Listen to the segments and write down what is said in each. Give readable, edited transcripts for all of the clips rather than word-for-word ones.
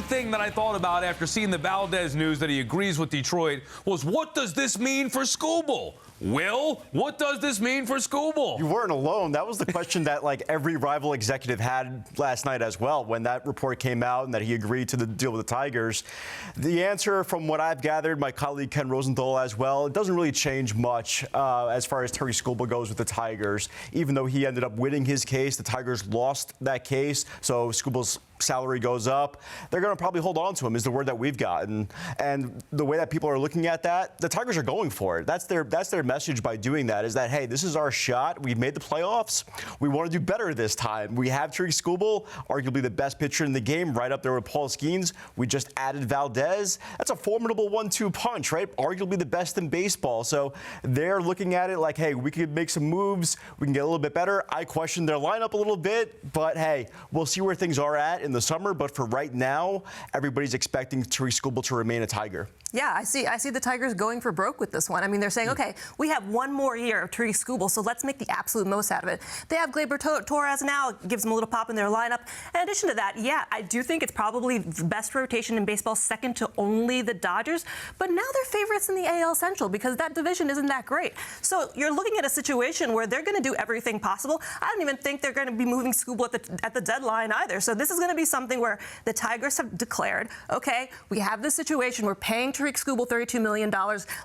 thing that I thought about after seeing the Valdez news that he agrees with Detroit was, what does this mean for Skubal? Will, what does this mean for Skubal? You weren't alone. That was the question that every rival executive had last night as well when that report came out and that he agreed to the deal with the Tigers. The answer, from what I've gathered, my colleague Ken Rosenthal as well, it doesn't really change much as far as Tarik Skubal goes with the Tigers. Even though he ended up winning his case, the Tigers lost that case, so Skubal's salary goes up. They're going to probably hold on to him, is the word that we've gotten. And the way that people are looking at that, the Tigers are going for it. That's their message by doing that, is that, hey, this is our shot. We've made the playoffs. We want to do better this time. We have Tarik Skubal, arguably the best pitcher in the game, right up there with Paul Skeens. We just added Valdez. That's a formidable 1-2 punch, right? Arguably the best in baseball. So they're looking at it like, hey, we could make some moves. We can get a little bit better. I question their lineup a little bit, but hey, we'll see where things are at in the summer. But for right now, everybody's expecting Tarik Skubal to remain a Tiger. Yeah, I see the Tigers going for broke with this one. I mean, they're saying, okay, we have one more year of Tarik Skubal, so let's make the absolute most out of it. They have Gleyber Torres now, gives them a little pop in their lineup. In addition to that, yeah, I do think it's probably the best rotation in baseball, second to only the Dodgers. But now they're favorites in the AL Central because that division isn't that great. So you're looking at a situation where they're going to do everything possible. I don't even think they're going to be moving Skubal at the deadline either. So this is going to be something where the Tigers have declared, okay, we have this situation. We're paying Tarik Skubal $32 million.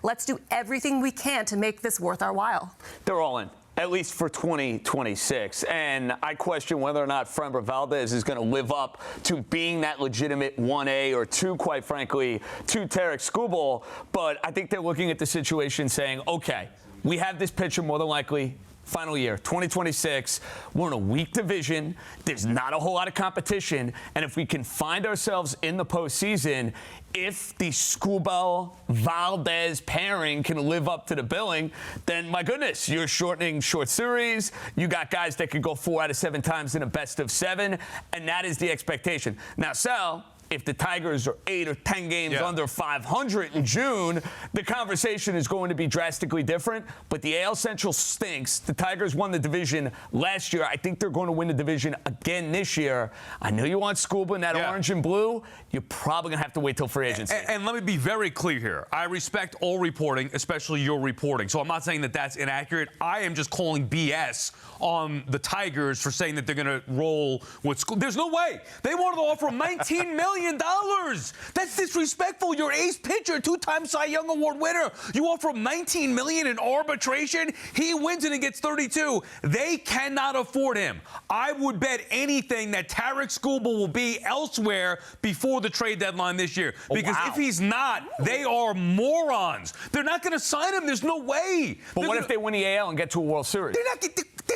Let's do everything we can to make this worth our while. They're all in, at least for 2026. And I question whether or not Framber Valdez is going to live up to being that legitimate 1A or 2, quite frankly, to Tarik Skubal. But I think they're looking at the situation saying, okay, we have this pitcher more than likely. Final year, 2026. We're in a weak division. There's not a whole lot of competition. And if we can find ourselves in the postseason, if the Skubal-Valdez pairing can live up to the billing, then my goodness, you're shortening short series. You got guys that could go 4 out of 7 times in a best of 7. And that is the expectation. Now, Sal, if the Tigers are 8 or 10 games under 500 in June, the conversation is going to be drastically different. But the AL Central stinks. The Tigers won the division last year. I think they're going to win the division again this year. I know you want Skubal in that orange and blue. You're probably going to have to wait till free agency. And let me be very clear here. I respect all reporting, especially your reporting. So I'm not saying that that's inaccurate. I am just calling BS on the Tigers for saying that they're going to roll with Skubal. There's no way. They wanted to offer him $19 million. That's disrespectful. Your ace pitcher, 2-time Cy Young Award winner. You offer him $19 million in arbitration. He wins and he gets 32. They cannot afford him. I would bet anything that Tarik Skubal will be elsewhere before the trade deadline this year. Because if he's not, they are morons. They're not going to sign him. There's no way. But what if they win the AL and get to a World Series? They're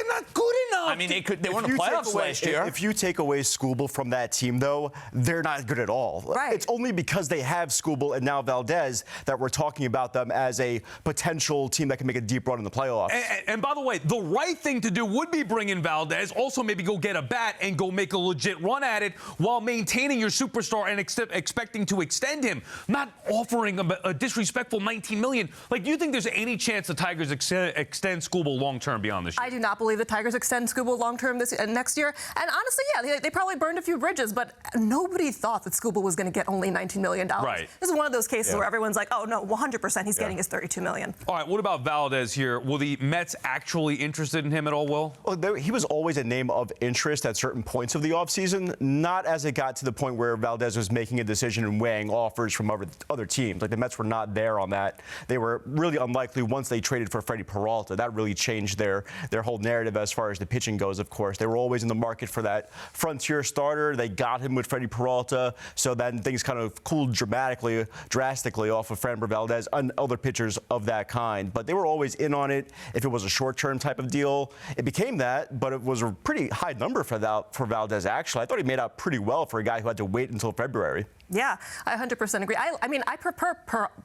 not good enough. I mean, they won the playoffs last year. If you take away Skubal from that team, though, they're not good at all. Right. It's only because they have Skubal and now Valdez that we're talking about them as a potential team that can make a deep run in the playoffs. And by the way, the right thing to do would be bring in Valdez. Also, maybe go get a bat and go make a legit run at it while maintaining your superstar and expecting to extend him, not offering him a disrespectful $19 million. Do you think there's any chance the Tigers extend Skubal long-term beyond this year? I do not believe the Tigers extend Skubal long-term next year. And honestly, yeah, they probably burned a few bridges, but nobody thought that Skubal was going to get only $19 million. Right. This is one of those cases where everyone's like, oh, no, 100% he's getting his $32 million. All right, what about Valdez here? Were the Mets actually interested in him at all, Will? Well, he was always a name of interest at certain points of the offseason, not as it got to the point where Valdez was making a decision and weighing offers from other teams. The Mets were not there on that. They were really unlikely once they traded for Freddie Peralta. That really changed their whole narrative as far as the pitching goes, of course. They were always in the market for that frontier starter. They got him with Freddie Peralta, so then things kind of cooled drastically off of Framber Valdez and other pitchers of that kind. But they were always in on it. If it was a short-term type of deal, it became that, but it was a pretty high number for Valdez, actually. I thought he made out pretty well for a guy who had to wait until February. Yeah, I 100% agree. I mean, I prefer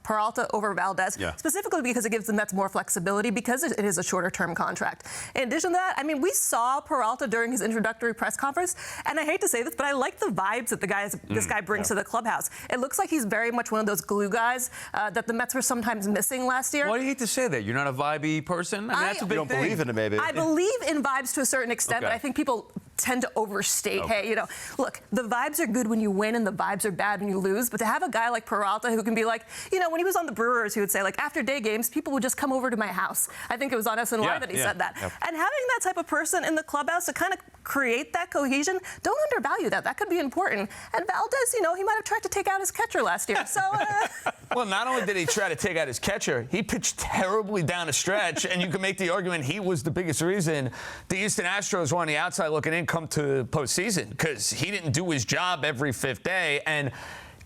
Peralta over Valdez, specifically because it gives the Mets more flexibility because it is a shorter-term contract. In addition to that, I mean, we saw Peralta during his introductory press conference, and I hate to say this, but I like the vibes that this guy brings to the clubhouse. It looks like he's very much one of those glue guys that the Mets were sometimes missing last year. Why do you hate to say that? You're not a vibey person? I mean, that's a big thing. You don't believe in it, maybe. I believe in vibes to a certain extent, but I think people tend to overstate. Hey, look, the vibes are good when you win and the vibes are bad when you lose. But to have a guy like Peralta who can be like, when he was on the Brewers, he would say, like, after day games, people would just come over to my house. I think it was on SNY that he said that. Yep. And having that type of person in the clubhouse to kind of create that cohesion, don't undervalue that. That could be important. And Valdez, he might have tried to take out his catcher last year. So. Well, not only did he try to take out his catcher, he pitched terribly down a stretch, and you can make the argument he was the biggest reason the Houston Astros were on the outside looking in come to postseason, because he didn't do his job every fifth day. And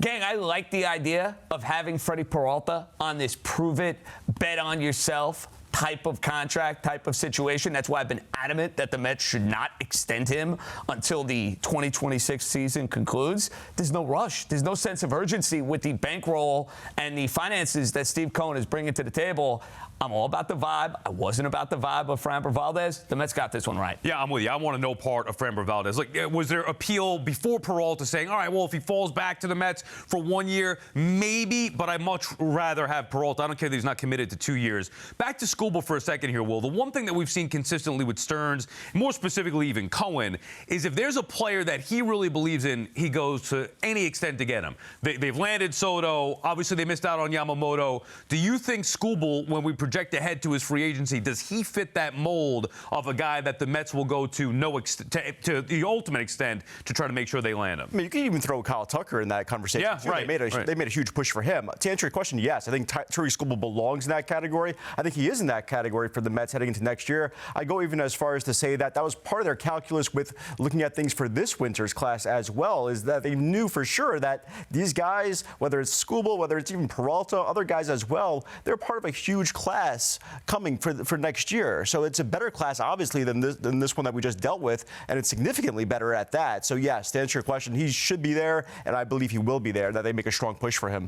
gang, I like the idea of having Freddie Peralta on this prove it, bet on yourself type of contract, type of situation. That's why I've been adamant that the Mets should not extend him until the 2026 season concludes. There's no rush. There's no sense of urgency with the bankroll and the finances that Steve Cohen is bringing to the table. I'm all about the vibe. I wasn't about the vibe of Framber Valdez. The Mets got this one right. Yeah, I'm with you. I want to know part of Framber Valdez. Like, was there appeal before Peralta saying, all right, well, if he falls back to the Mets for 1 year, maybe, but I'd much rather have Peralta. I don't care that he's not committed to 2 years. Back to Skubal for a second here, Will. The one thing that we've seen consistently with Stearns, more specifically even Cohen, is if there's a player that he really believes in, he goes to any extent to get him. They've landed Soto. Obviously, they missed out on Yamamoto. Do you think Skubal, when we project ahead to his free agency, does he fit that mold of a guy that the Mets will go to to the ultimate extent to try to make sure they land him? I mean, you can even throw Kyle Tucker in that conversation. Yeah, right. They made a huge push for him. To answer your question, yes, I think Tarik Skubal belongs in that category. I think he is in that category for the Mets heading into next year. I go even as far as to say that was part of their calculus with looking at things for this winter's class as well, is that they knew for sure that these guys, whether it's Skubal, whether it's even Peralta, other guys as well, they're part of a huge class coming for next year. So it's a better class, obviously, than this one that we just dealt with, and it's significantly better at that. So yes, to answer your question, he should be there, and I believe he will be there, that they make a strong push for him.